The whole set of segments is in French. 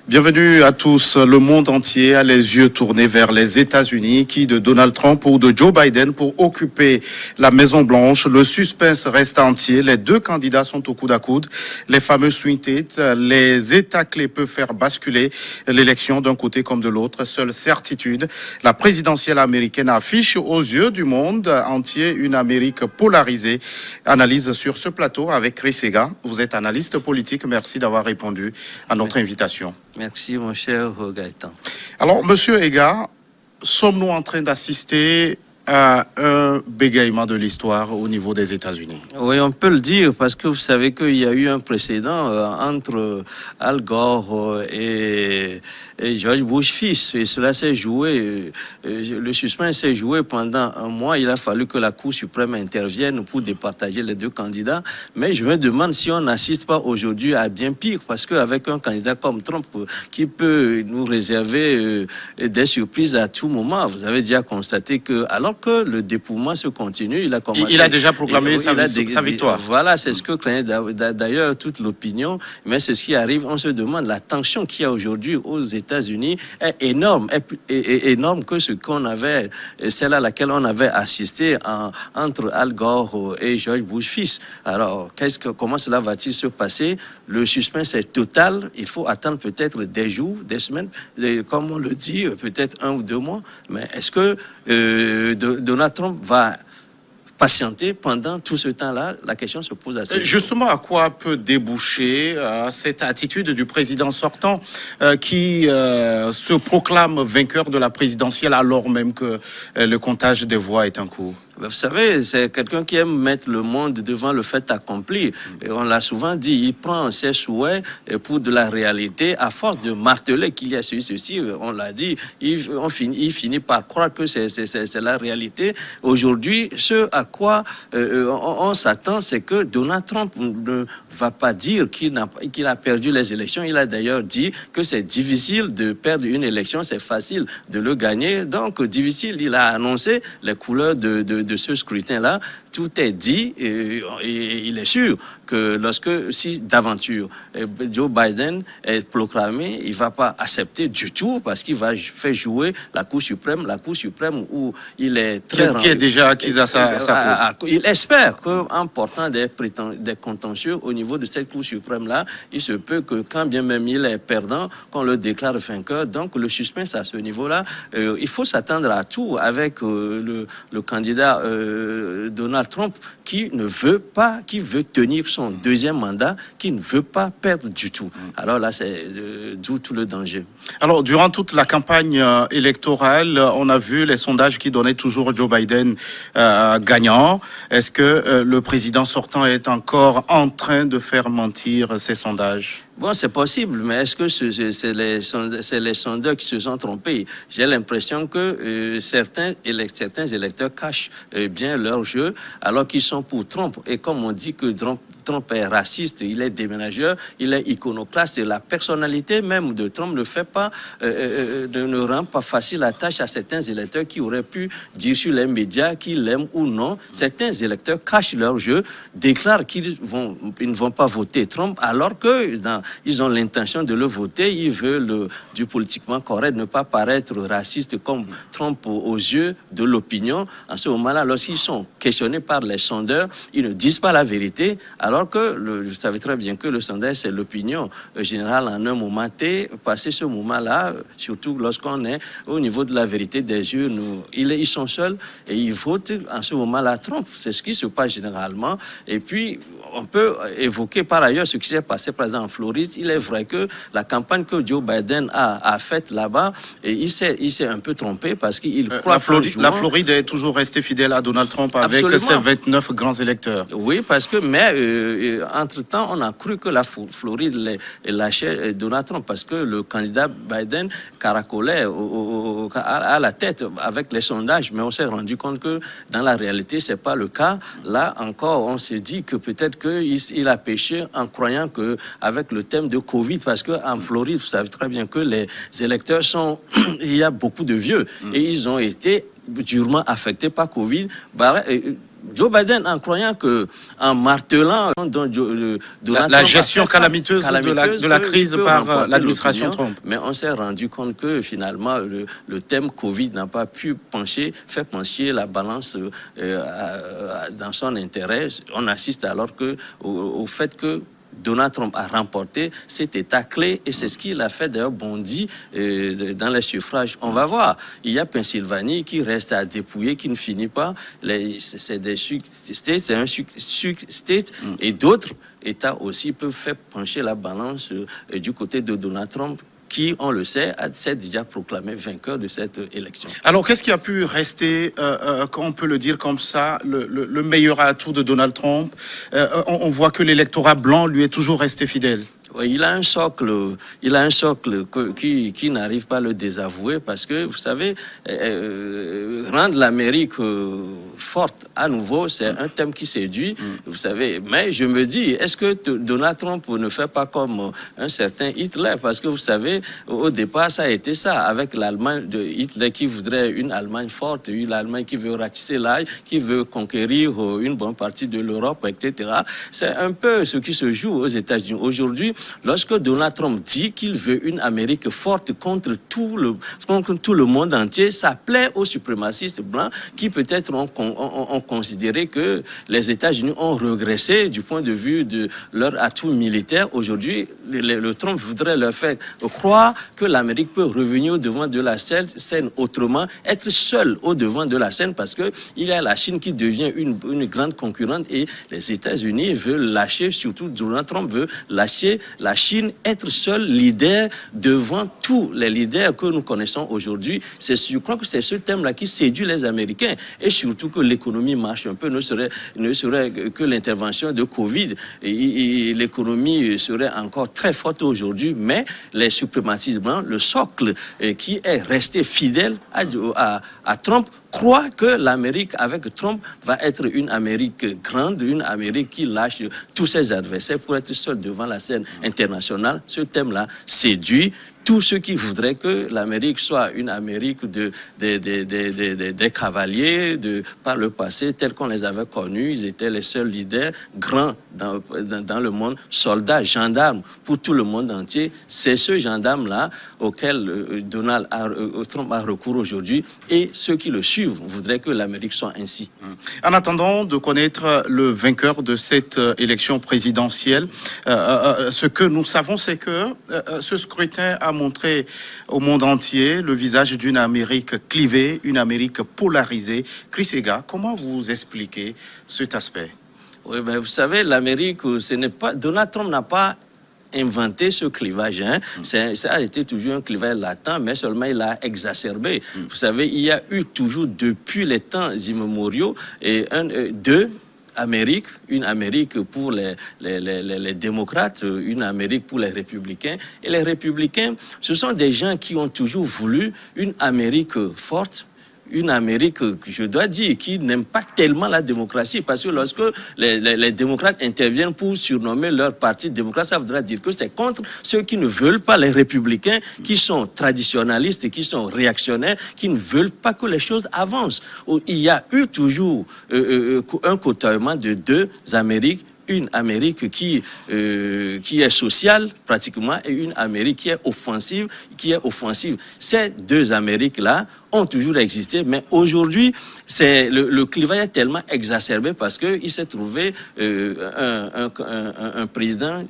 Bienvenue à tous. Le monde entier a les yeux tournés vers les États-Unis, qui de Donald Trump ou de Joe Biden pour occuper la Maison-Blanche. Le suspense reste entier. Les deux candidats sont au coude à coude. Les fameux swing states, les États clés peuvent faire basculer l'élection d'un côté comme de l'autre. Seule certitude, la présidentielle américaine affiche aux yeux du monde entier une Amérique polarisée. Analyse sur ce plateau avec Chris Ega. Vous êtes analyste politique. Merci d'avoir répondu à notre invitation. Merci, mon cher Gaëtan. Alors, Monsieur Ega, sommes-nous en train d'assister à un bégaiement de l'histoire au niveau des États-Unis? Oui, on peut le dire parce que vous savez qu'il y a eu un précédent entre Al Gore et George Bush fils. Et cela s'est joué, le suspense s'est joué pendant un mois. Il a fallu que la Cour suprême intervienne pour départager les deux candidats. Mais je me demande si on n'assiste pas aujourd'hui à bien pire, parce qu'avec un candidat comme Trump qui peut nous réserver des surprises à tout moment, vous avez déjà constaté que, alors que le dépouillement se continue, il a commencé... Il a déjà proclamé sa victoire. Voilà, c'est ce que craignait d'ailleurs toute l'opinion, mais c'est ce qui arrive. On se demande, la tension qu'il y a aujourd'hui aux États-Unis est énorme, est énorme que ce qu'on avait, celle à laquelle on avait assisté entre Al Gore et George Bush fils. Alors, comment cela va-t-il se passer? Le suspense est total. Il faut attendre peut-être des jours, des semaines, comme on le dit, peut-être 1 ou 2 mois. Mais est-ce que Donald Trump va patienter pendant tout ce temps-là? La question se pose à ce moment. Justement, à quoi peut déboucher cette attitude du président sortant qui se proclame vainqueur de la présidentielle alors même que le comptage des voix est en cours? Vous savez, c'est quelqu'un qui aime mettre le monde devant le fait accompli. Et on l'a souvent dit, il prend ses souhaits pour de la réalité. À force de marteler qu'il y a ceci, on l'a dit, il finit par croire que c'est la réalité. Aujourd'hui, ce à quoi on s'attend, c'est que Donald Trump ne va pas dire qu'il a perdu les élections. Il a d'ailleurs dit que c'est difficile de perdre une élection, c'est facile de le gagner. Donc, difficile, il a annoncé les couleurs de ce scrutin-là. Tout est dit et il est sûr que si d'aventure Joe Biden est proclamé, il ne va pas accepter du tout parce qu'il va faire jouer la Cour suprême où il est très... Qui est déjà acquis à sa cause. Il espère qu'en portant des contentieux au niveau de cette Cour suprême-là, il se peut que quand bien même il est perdant, qu'on le déclare vainqueur. Donc le suspense à ce niveau-là, il faut s'attendre à tout avec le candidat Donald Trump qui veut tenir son deuxième mandat, qui ne veut pas perdre du tout. Alors là, c'est d'où tout le danger. Alors, durant toute la campagne électorale, on a vu les sondages qui donnaient toujours Joe Biden gagnant. Est-ce que le président sortant est encore en train de faire mentir ces sondages? Bon, c'est possible, mais est-ce que c'est les sondeurs qui se sont trompés? J'ai l'impression que certains électeurs cachent bien leur jeu alors qu'ils sont pour Trump. Et comme on dit que Trump est raciste, il est déménageur, il est iconoclaste, et la personnalité même de Trump ne rend pas facile la tâche à certains électeurs qui auraient pu dire sur les médias qu'ils l'aiment ou non. Certains électeurs cachent leur jeu, déclarent qu'ils ne vont pas voter Trump alors qu'ils ont l'intention de le voter. Ils veulent du politiquement correct, ne pas paraître raciste comme Trump aux yeux de l'opinion. En ce moment-là, lorsqu'ils sont questionnés par les sondeurs, ils ne disent pas la vérité, alors que vous savez très bien que le sondage, c'est l'opinion générale en un moment T. Passer ce moment-là, surtout lorsqu'on est au niveau de la vérité des yeux, ils sont seuls et ils votent en ce moment-là Trump. C'est ce qui se passe généralement. Et puis, on peut évoquer par ailleurs ce qui s'est passé, par exemple, en Floride. Il est vrai que la campagne que Joe Biden a faite là-bas, et il s'est un peu trompé parce qu'il croit... La Floride est toujours restée fidèle à Donald Trump avec ses 29 grands électeurs. Oui, parce que, entre-temps, on a cru que la Floride lâchait Donald Trump parce que le candidat Biden caracolait à la tête avec les sondages, mais on s'est rendu compte que dans la réalité, c'est pas le cas. Là encore, on se dit que peut-être qu'il a péché en croyant qu'avec le thème de Covid, parce qu'en Floride, vous savez très bien que les électeurs il y a beaucoup de vieux et ils ont été durement affectés par Covid. Joe Biden, en croyant que, en martelant la gestion calamiteuse de la crise par l'administration Trump. Mais on s'est rendu compte que finalement le thème Covid n'a pas pu faire pencher la balance dans son intérêt. On assiste alors au fait que Donald Trump a remporté cet État clé et c'est ce qu'il a fait d'ailleurs bondir dans les suffrages. On va voir. Il y a Pennsylvanie qui reste à dépouiller, qui ne finit pas. C'est des states, c'est un state et d'autres États aussi peuvent faire pencher la balance du côté de Donald Trump, qui, on le sait, s'est déjà proclamé vainqueur de cette élection. Alors, qu'est-ce qui a pu rester, on peut le dire comme ça, le meilleur atout de Donald Trump? On voit que l'électorat blanc lui est toujours resté fidèle. Oui, il a un socle qui n'arrive pas à le désavouer parce que, vous savez, rendre l'Amérique forte à nouveau, c'est un thème qui séduit, vous savez. Mais je me dis, est-ce que Donald Trump ne fait pas comme un certain Hitler? Parce que, vous savez, au départ, ça a été ça, avec l'Allemagne de Hitler qui voudrait une Allemagne forte, une Allemagne qui veut ratisser l'ail, qui veut conquérir une bonne partie de l'Europe, etc. C'est un peu ce qui se joue aux États-Unis. Aujourd'hui, lorsque Donald Trump dit qu'il veut une Amérique forte contre tout le monde entier, ça plaît aux suprémacistes blancs qui peut-être ont considéré que les États-Unis ont régressé du point de vue de leur atout militaire. Aujourd'hui, le Trump voudrait leur faire croire que l'Amérique peut revenir au devant de la scène autrement, être seul au devant de la scène parce que il y a la Chine qui devient une grande concurrente et les États-Unis veulent lâcher, surtout Donald Trump veut lâcher la Chine, être seul leader devant tous les leaders que nous connaissons aujourd'hui. Je crois que c'est ce thème-là qui séduit les Américains et surtout que l'économie marche un peu, ne serait que l'intervention de Covid. Et l'économie serait encore très forte aujourd'hui, mais les suprémacistes blancs, le socle qui est resté fidèle à Trump, croit que l'Amérique avec Trump va être une Amérique grande, une Amérique qui lâche tous ses adversaires pour être seul devant la scène internationale. Ce thème-là séduit tous ceux qui voudraient que l'Amérique soit une Amérique des cavaliers par le passé, tels qu'on les avait connus. Ils étaient les seuls leaders grands dans le monde, soldats, gendarmes pour tout le monde entier. C'est ce gendarme-là auquel Trump a recours aujourd'hui et ceux qui le suivent voudraient que l'Amérique soit ainsi. En attendant de connaître le vainqueur de cette élection présidentielle, ce que nous savons, c'est que ce scrutin a montré au monde entier le visage d'une Amérique clivée, une Amérique polarisée. Chris Ega, comment vous expliquez cet aspect? Oui, ben, vous savez, l'Amérique, Donald Trump n'a pas inventé ce clivage. Ça a été toujours un clivage latent, mais seulement il l'a exacerbé. Vous savez, il y a eu toujours, depuis les temps immémoriaux, deux Amérique, une Amérique pour les démocrates, une Amérique pour les républicains. Et les républicains, ce sont des gens qui ont toujours voulu une Amérique forte, une Amérique, je dois dire, qui n'aime pas tellement la démocratie, parce que lorsque les démocrates interviennent pour surnommer leur parti démocrate, ça voudra dire que c'est contre ceux qui ne veulent pas, les républicains, qui sont traditionnalistes, qui sont réactionnaires, qui ne veulent pas que les choses avancent. Il y a eu toujours un côtoiement de deux Amériques, une Amérique qui est sociale pratiquement et une Amérique qui est offensive. Ces deux Amériques-là ont toujours existé, mais aujourd'hui, le clivage est tellement exacerbé parce qu'il s'est trouvé un président,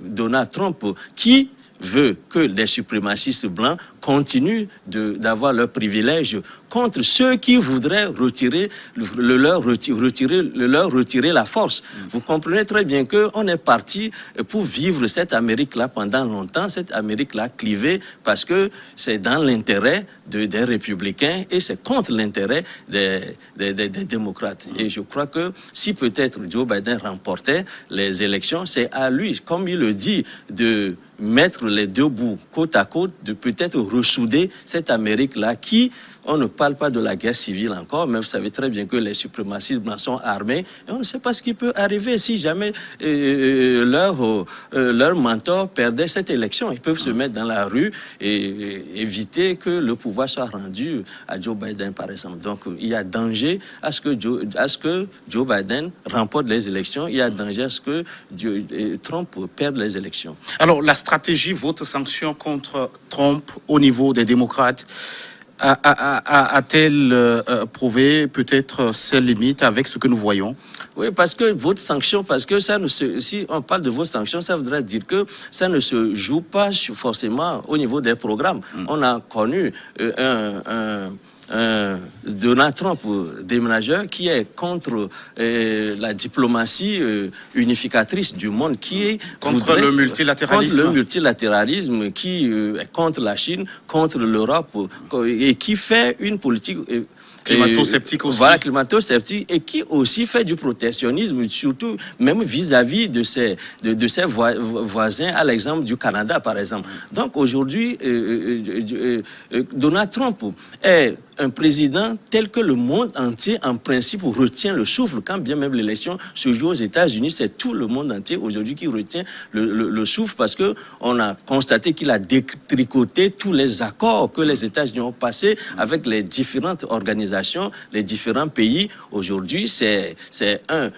Donald Trump, qui veut que les suprémacistes blancs continuent d'avoir leurs privilèges contre ceux qui voudraient retirer la force. Vous comprenez très bien qu'on est parti pour vivre cette Amérique-là pendant longtemps, cette Amérique-là clivée, parce que c'est dans l'intérêt des républicain et c'est contre l'intérêt des démocrates. Et je crois que si peut-être Joe Biden remportait les élections, c'est à lui, comme il le dit, de mettre les deux bouts côte à côte, de peut-être ressouder cette Amérique-là qui, on ne parle pas de la guerre civile encore, mais vous savez très bien que les suprémacistes blancs sont armés et on ne sait pas ce qui peut arriver si jamais leur mentor perdait cette élection. Ils peuvent se mettre dans la rue et éviter que le pouvoir soit rendu à Joe Biden, par exemple. Donc, il y a danger à ce que Joe Biden remporte les élections. Il y a danger à ce que Trump perde les élections. Alors, la stratégie vote-sanction contre Trump au niveau des démocrates a-t-elle prouvé peut-être ses limites avec ce que nous voyons? Oui, parce que vote sanction, parce que si on parle de vote sanction, ça voudrait dire que ça ne se joue pas forcément au niveau des programmes. On a connu Donald Trump, déménageur, qui est contre la diplomatie unificatrice du monde, qui est contre le multilatéralisme, qui est contre la Chine, contre l'Europe, et qui fait une politique climato-sceptique aussi. Voilà, climato-sceptique, et qui aussi fait du protectionnisme, surtout même vis-à-vis de ses voisins, à l'exemple du Canada, par exemple. Donc aujourd'hui, Donald Trump est un président tel que le monde entier, en principe, retient le souffle. Quand bien même l'élection se joue aux États-Unis, c'est tout le monde entier aujourd'hui qui retient le souffle, parce qu'on a constaté qu'il a détricoté tous les accords que les États-Unis ont passés avec les différentes organisations, les différents pays. Aujourd'hui, c'est un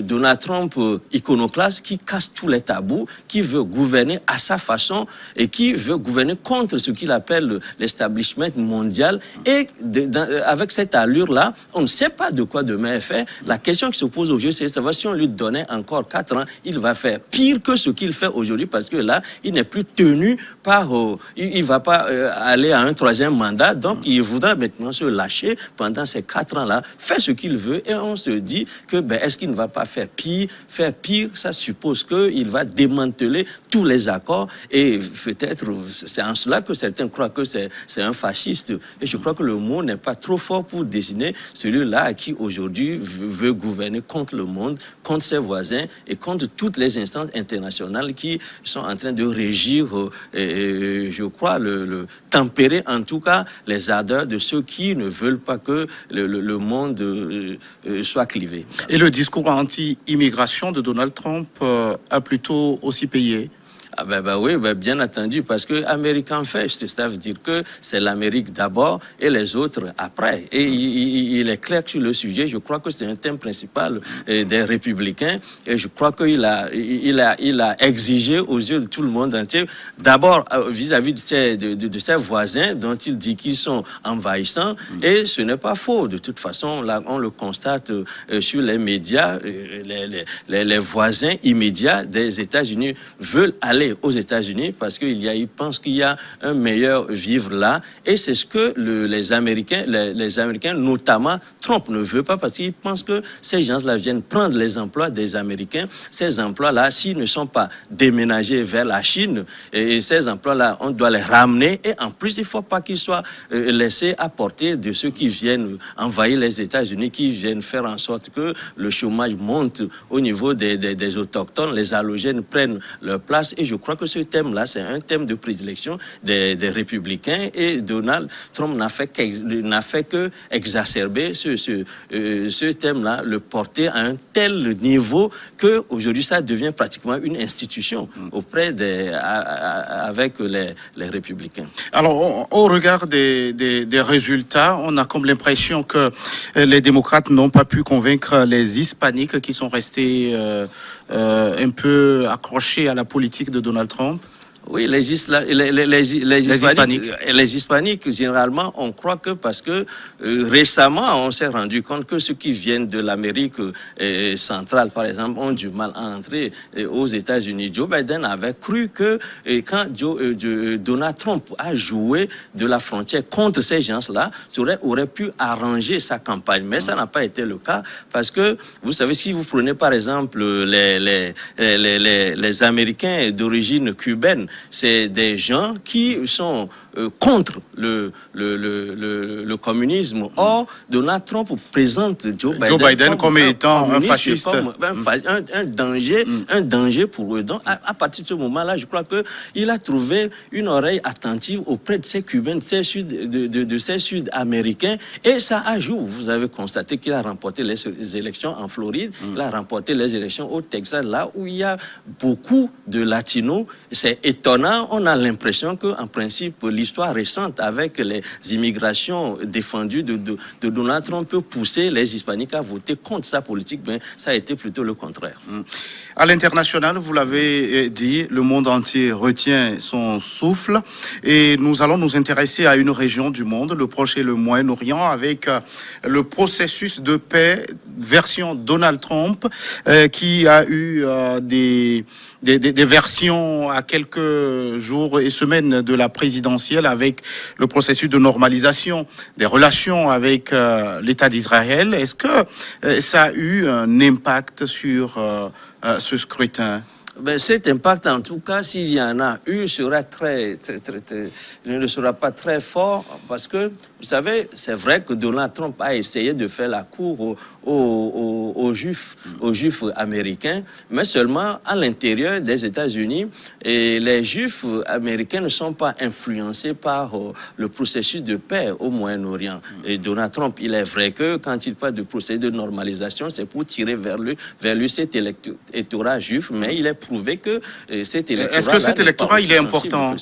Donald Trump iconoclaste qui casse tous les tabous, qui veut gouverner à sa façon et qui veut gouverner contre ce qu'il appelle l'establishment mondial. Et avec cette allure-là, on ne sait pas de quoi demain est fait. La question qui se pose aujourd'hui, c'est de savoir si on lui donnait encore 4 ans, il va faire pire que ce qu'il fait aujourd'hui, parce que là, il n'est plus tenu par... il ne va pas aller à un 3e mandat, donc il voudra maintenant se lâcher pendant ces 4 ans-là, faire ce qu'il veut, et on se dit que, est-ce qu'il ne va pas faire pire? Faire pire, ça suppose qu'il va démanteler tous les accords, et peut-être, c'est en cela que certains croient que c'est un fasciste, et je crois que le mot n'est pas trop fort pour désigner celui-là qui aujourd'hui veut gouverner contre le monde, contre ses voisins et contre toutes les instances internationales qui sont en train de régir, je crois, tempérer en tout cas les ardeurs de ceux qui ne veulent pas que le monde soit clivé. Et le discours anti-immigration de Donald Trump a plutôt aussi payé? Ah oui, bien entendu, parce que American First, ça veut dire que c'est l'Amérique d'abord et les autres après. Et il est clair que sur le sujet, je crois que c'est un thème principal des républicains, et je crois qu'il a exigé aux yeux de tout le monde entier, d'abord vis-à-vis de ses voisins dont il dit qu'ils sont envahissants, et ce n'est pas faux. De toute façon, là, on le constate sur les médias, les voisins immédiats des États-Unis veulent aller aux États-Unis parce qu'ils pensent qu'il y a un meilleur vivre là, et c'est ce que les Américains, notamment Trump, ne veut pas, parce qu'ils pensent que ces gens-là viennent prendre les emplois des Américains. Ces emplois-là, s'ils ne sont pas déménagés vers la Chine, et ces emplois-là, on doit les ramener, et en plus, il ne faut pas qu'ils soient laissés à portée de ceux qui viennent envahir les États-Unis, qui viennent faire en sorte que le chômage monte au niveau des autochtones, les halogènes prennent leur place. Et je crois que ce thème-là, c'est un thème de prédilection des républicains, et Donald Trump n'a fait que exacerber ce thème-là, le porter à un tel niveau que aujourd'hui ça devient pratiquement une institution avec les républicains. Alors, au regard des résultats, on a comme l'impression que les démocrates n'ont pas pu convaincre les hispaniques qui sont restés un peu accrochés à la politique de Donald Trump. Oui, les hispaniques, généralement, on croit que parce que récemment, on s'est rendu compte que ceux qui viennent de l'Amérique centrale, par exemple, ont du mal à entrer aux États-Unis. Joe Biden avait cru que quand Donald Trump a joué de la frontière contre ces gens-là, aurait pu arranger sa campagne. Mais ça n'a pas été le cas, parce que, vous savez, si vous prenez par exemple les Américains d'origine cubaine, c'est des gens qui sont contre le communisme. Or, Donald Trump présente Joe Biden comme étant un fasciste. Un danger pour eux. Donc, à partir de ce moment-là, je crois qu'il a trouvé une oreille attentive auprès de ces Cubains, de ces Sud-Américains, et ça a joué. Vous avez constaté qu'il a remporté les élections en Floride, il a remporté les élections au Texas, là où il y a beaucoup de Latinos. C'est étonnant, on a l'impression qu'en principe, l'histoire récente avec les immigrations défendues de Donald Trump peut pousser les Hispaniques à voter contre sa politique, mais ça a été plutôt le contraire. À l'international, vous l'avez dit, le monde entier retient son souffle et nous allons nous intéresser à une région du monde, le Proche et le Moyen-Orient, avec le processus de paix version Donald Trump qui a eu des versions à quelques jours et semaines de la présidentielle, avec le processus de normalisation des relations avec l'État d'Israël. Est-ce que ça a eu un impact sur ce scrutin? Ben, cet impact, en tout cas, s'il y en a eu, sera ne sera pas très fort, parce que, vous savez, c'est vrai que Donald Trump a essayé de faire la cour aux Juifs américains, mais seulement à l'intérieur des États-Unis. Et les Juifs américains ne sont pas influencés par le processus de paix au Moyen-Orient. Et Donald Trump, il est vrai que quand il parle de processus de normalisation, c'est pour tirer vers lui cet électorat juif, mais il est prouvé que cet électorat... Est-ce que cet électorat, il est important?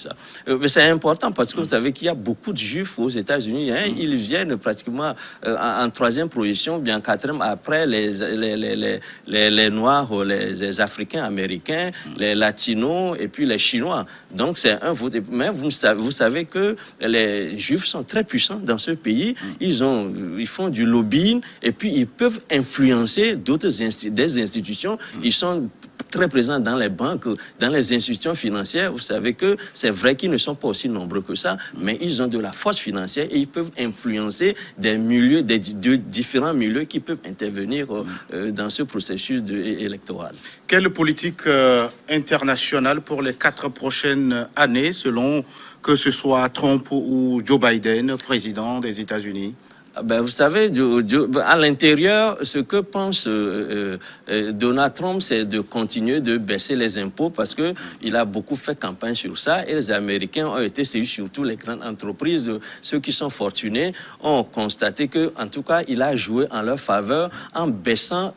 C'est important parce que vous savez qu'il y a beaucoup de Juifs aux États-Unis. Hein, ils viennent pratiquement en troisième position, bien quatrième, après les Noirs, les Africains américains, les Latinos et puis les Chinois. Donc c'est un vote. Mais vous savez que les Juifs sont très puissants dans ce pays. Ils font du lobbying et puis ils peuvent influencer des institutions. Ils sont très présents dans les banques, dans les institutions financières. Vous savez que c'est vrai qu'ils ne sont pas aussi nombreux que ça, mais ils ont de la force financière et ils peuvent influencer des milieux, de différents milieux qui peuvent intervenir dans ce processus électoral. Quelle politique internationale pour les 4 prochaines années, selon que ce soit Trump ou Joe Biden, président des États-Unis? Ben, vous savez, à l'intérieur, ce que pense Donald Trump, c'est de continuer de baisser les impôts parce que il a beaucoup fait campagne sur ça et les Américains ont été séduits, surtout les grandes entreprises. Ceux qui sont fortunés ont constaté que, en tout cas, il a joué en leur faveur en baissant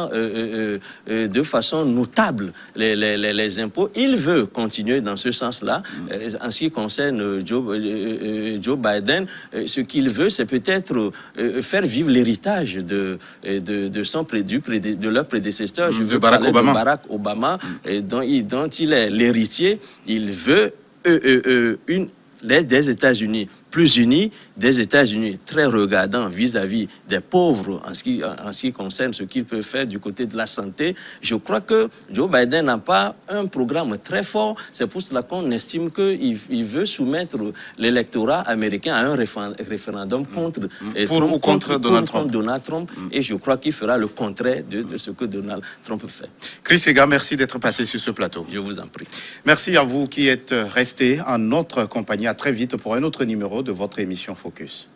de façon notable les impôts. Il veut continuer dans ce sens-là. En ce qui concerne Joe Biden, ce qu'il veut, c'est peut-être faire vivre l'héritage de leur prédécesseur, de Barack Obama, dont il est l'héritier. Il veut des États-Unis plus unis, des États-Unis très regardants vis-à-vis des pauvres en ce qui concerne ce qu'il peut faire du côté de la santé. Je crois que Joe Biden n'a pas un programme très fort. C'est pour cela qu'on estime qu'il veut soumettre l'électorat américain à un référendum contre Donald Trump. Et je crois qu'il fera le contraire de ce que Donald Trump fait. Chris Sega, merci d'être passé sur ce plateau. Je vous en prie. Merci à vous qui êtes restés en notre compagnie. À très vite pour un autre numéro de votre émission Focus.